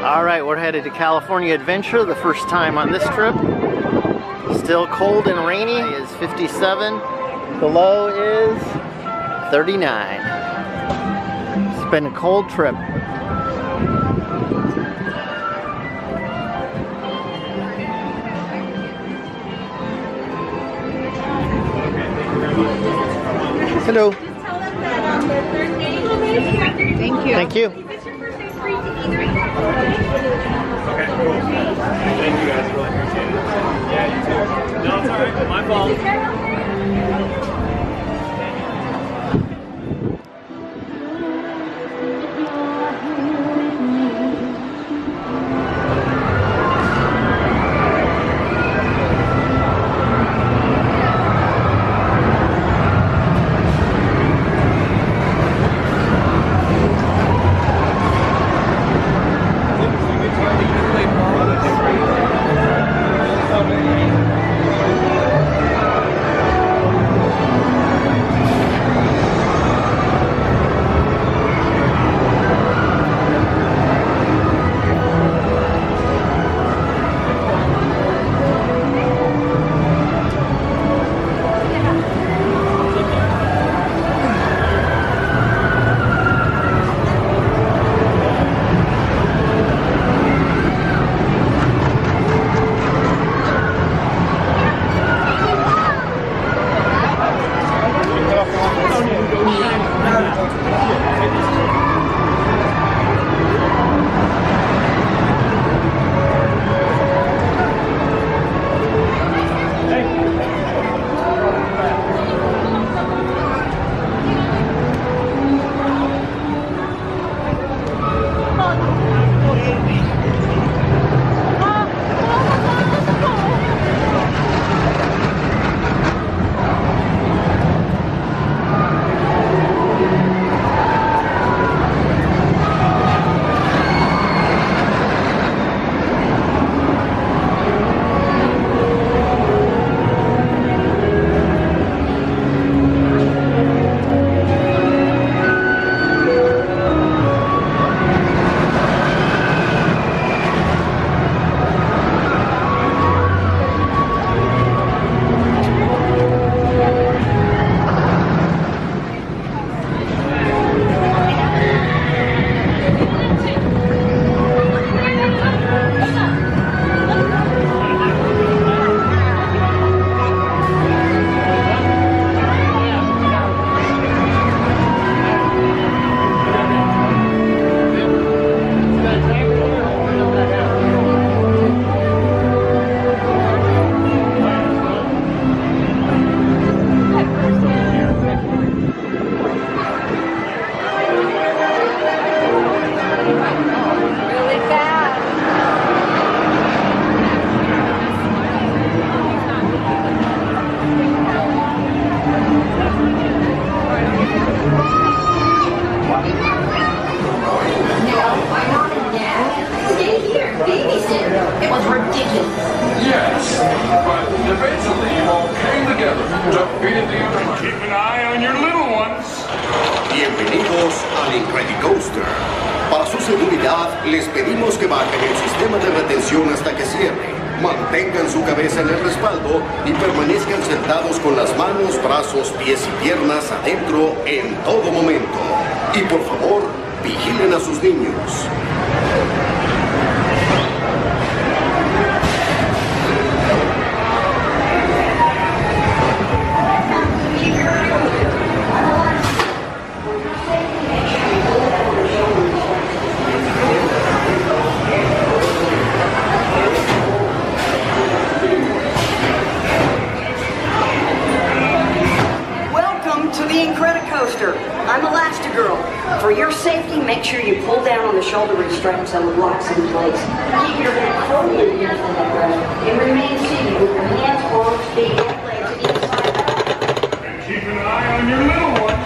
Alright, we're headed to California Adventure, the first time on this trip. Still cold and rainy. It's 57. The low is 39. It's been a cold trip. Hello. Just tell them that on their third day, thank you. Thank you. If it's your first day, free to eat right now. Okay, cool. Thank you guys, really appreciate it. Yeah, you too. No, it's alright, my fault. Bienvenidos al Incredicoaster. Para su seguridad, les pedimos que bajen el sistema de retención hasta que cierre. Mantengan su cabeza en el respaldo y permanezcan sentados con las manos, brazos, pies y piernas adentro en todo momento. Y por favor, vigilen a sus niños. I'm Elastigirl. For your safety, make sure you pull down on the shoulder restraints and the blocks in place. Keep your head firmly against the headrest and remain seated with your hands, arms, feet, and legs inside out. And keep an eye on your little one.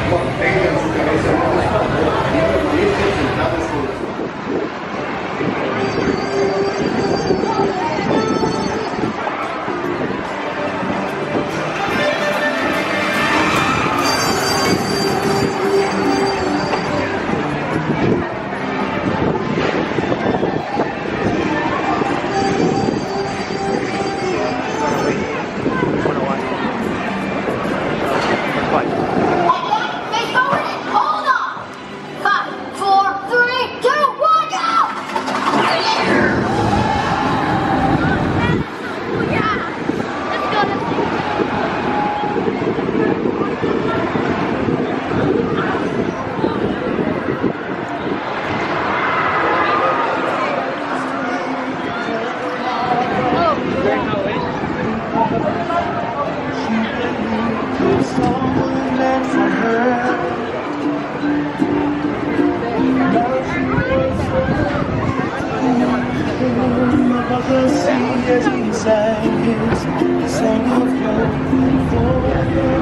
Mantengan su cabeza en el respaldo y permanezcan sentados con las as he sang his song of love for you.